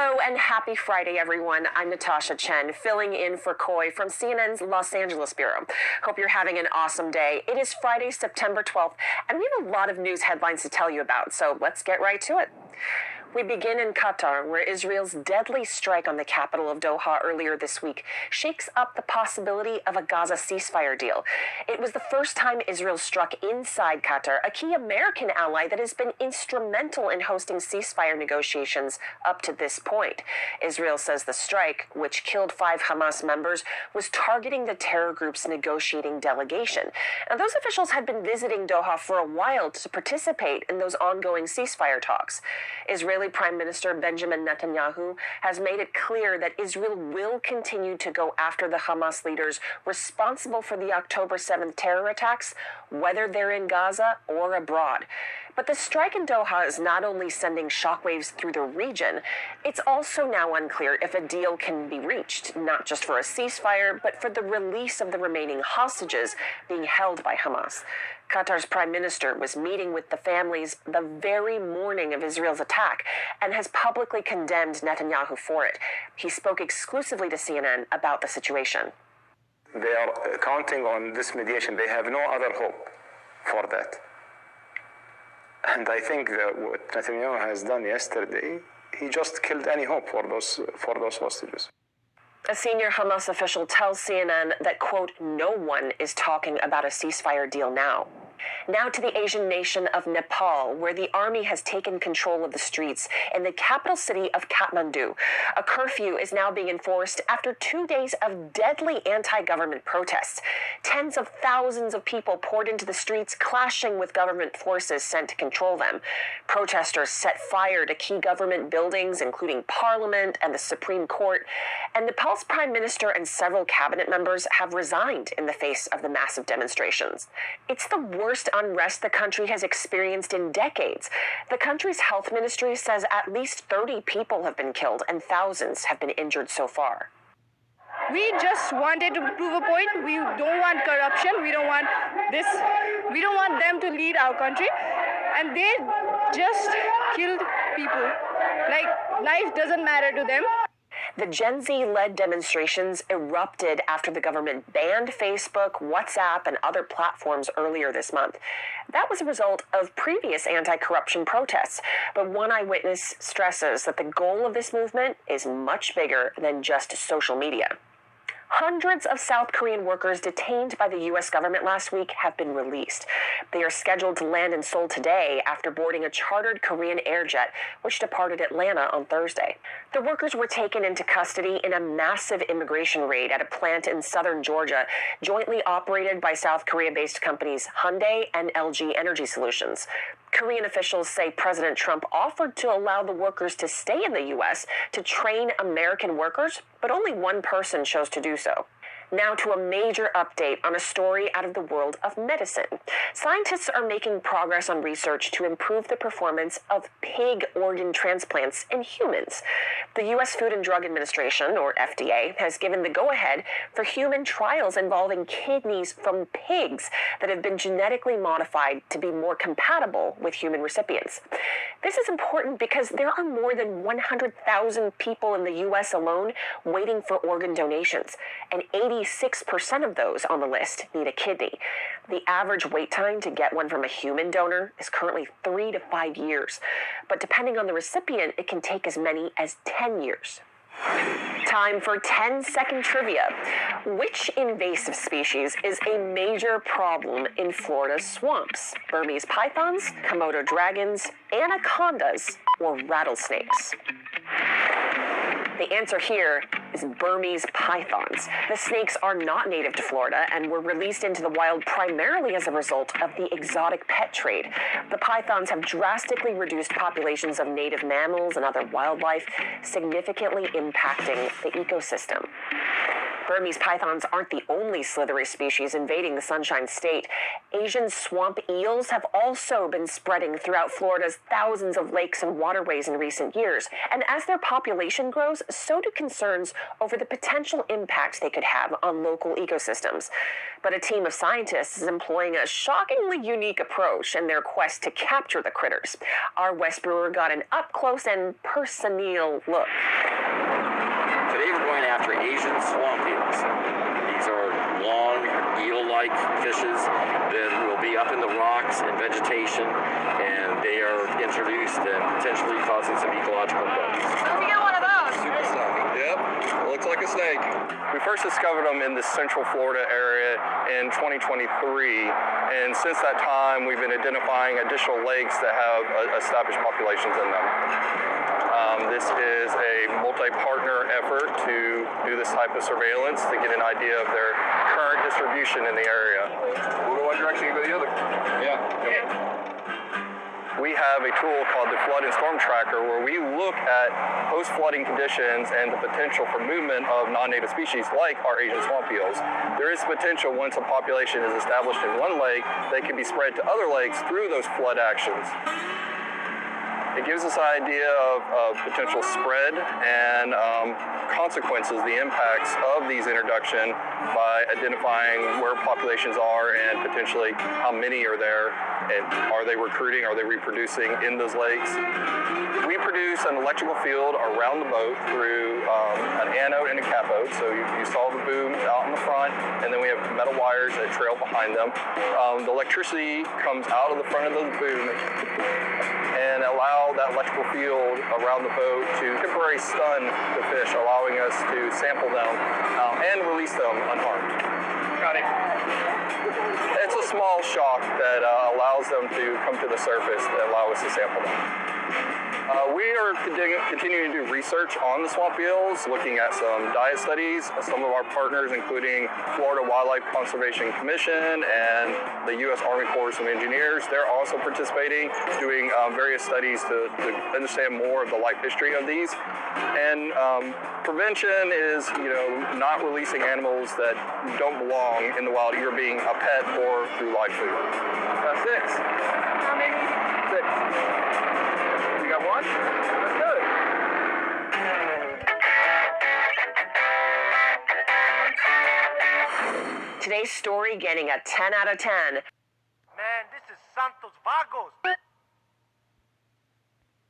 Hello and happy Friday, everyone. I'm Natasha Chen, filling in for Coy from CNN's Los Angeles Bureau. Hope you're having an awesome day. It is Friday, September 12th, and we have a lot of news headlines to tell you about, so let's get right to it. We begin in Qatar, where Israel's deadly strike on the capital of Doha earlier this week shakes up the possibility of a Gaza ceasefire deal. It was the first time Israel struck inside Qatar, a key American ally that has been instrumental in hosting ceasefire negotiations up to this point. Israel says the strike, which killed 5 Hamas members, was targeting the terror group's negotiating delegation. Now, those officials had been visiting Doha for a while to participate in those ongoing ceasefire talks. Israeli Prime Minister Benjamin Netanyahu has made it clear that Israel will continue to go after the Hamas leaders responsible for the October 7th terror attacks, whether they're in Gaza or abroad. But the strike in Doha is not only sending shockwaves through the region, it's also now unclear if a deal can be reached, not just for a ceasefire, but for the release of the remaining hostages being held by Hamas. Qatar's prime minister was meeting with the families the very morning of Israel's attack and has publicly condemned Netanyahu for it. He spoke exclusively to CNN about the situation. They are counting on this mediation. They have no other hope for that. And I think that what Netanyahu has done yesterday, he just killed any hope for those hostages. A senior Hamas official tells CNN that, quote, no one is talking about a ceasefire deal now. Now to the Asian nation of Nepal, where the army has taken control of the streets in the capital city of Kathmandu. A curfew is now being enforced after 2 days of deadly anti-government protests. Tens of thousands of people poured into the streets, clashing with government forces sent to control them. Protesters set fire to key government buildings, including Parliament and the Supreme Court. And Nepal's prime minister and several cabinet members have resigned in the face of the massive demonstrations. It's the worst unrest the country has experienced in decades. The country's health ministry says at least 30 people have been killed and thousands have been injured so far. We just wanted to prove a point. We don't want corruption. We don't want this. We don't want them to lead our country. And they just killed people. Like, life doesn't matter to them. The Gen Z-led demonstrations erupted after the government banned Facebook, WhatsApp, and other platforms earlier this month. That was a result of previous anti-corruption protests, but one eyewitness stresses that the goal of this movement is much bigger than just social media. Hundreds of South Korean workers detained by the U.S. government last week have been released. They are scheduled to land in Seoul today after boarding a chartered Korean air jet, which departed Atlanta on Thursday. The workers were taken into custody in a massive immigration raid at a plant in southern Georgia, jointly operated by South Korea-based companies Hyundai and LG Energy Solutions. Korean officials say President Trump offered to allow the workers to stay in the U.S. to train American workers, but only one person chose to do so. Now to a major update on a story out of the world of medicine. Scientists are making progress on research to improve the performance of pig organ transplants in humans. The U.S. Food and Drug Administration, or FDA, has given the go-ahead for human trials involving kidneys from pigs that have been genetically modified to be more compatible with human recipients. This is important because there are more than 100,000 people in the U.S. alone waiting for organ donations, and 86% of those on the list need a kidney. The average wait time to get one from a human donor is currently 3 to 5 years, but depending on the recipient, it can take as many as 10 years. Time for 10-second trivia. Which invasive species is a major problem in Florida's swamps? Burmese pythons, Komodo dragons, anacondas, or rattlesnakes? The answer here is Burmese pythons. The snakes are not native to Florida and were released into the wild primarily as a result of the exotic pet trade. The pythons have drastically reduced populations of native mammals and other wildlife, significantly impacting the ecosystem. Burmese pythons aren't the only slithery species invading the Sunshine State. Asian swamp eels have also been spreading throughout Florida's thousands of lakes and waterways in recent years. And as their population grows, so do concerns over the potential impact they could have on local ecosystems. But a team of scientists is employing a shockingly unique approach in their quest to capture the critters. Our Wes Brewer got an up-close and personal look. Today we're going after Asian swamp eels. These are long, eel-like fishes that will be up in the rocks and vegetation, and they are introduced and potentially causing some ecological problems. Let me get one of those. Super stuff. Yep, looks like a snake. We first discovered them in the Central Florida area in 2023, and since that time we've been identifying additional lakes that have established populations in them. This is a multi-partner effort to do this type of surveillance to get an idea of their current distribution in the area. We'll go one direction, you go the other. Yeah. We have a tool called the Flood and Storm Tracker where we look at post-flooding conditions and the potential for movement of non-native species like our Asian swamp eels. There is potential once a population is established in one lake, they can be spread to other lakes through those flood actions. It gives us an idea of potential spread and consequences, the impacts of these introduction by identifying where populations are and potentially how many are there, and are they recruiting, are they reproducing in those lakes. We produce an electrical field around the boat through an anode and a cathode. So you saw the boom out in the front, and then we have metal wires that trail behind them. The electricity comes out of the front of the boom and allow that electrical field around the boat to temporarily stun the fish, allowing us to sample them and release them unharmed. Got it. It's a small shock that allows them to come to the surface that allow us to sample them. We are continuing to do research on the swamp eels, looking at some diet studies. Some of our partners, including Florida Wildlife Conservation Commission and the U.S. Army Corps of Engineers, they're also participating, doing various studies to understand more of the life history of these. And prevention is, not releasing animals that don't belong in the wild, either being a pet or through live food. 6. How many? 6. You got one? That's good. Today's story getting a 10 out of 10.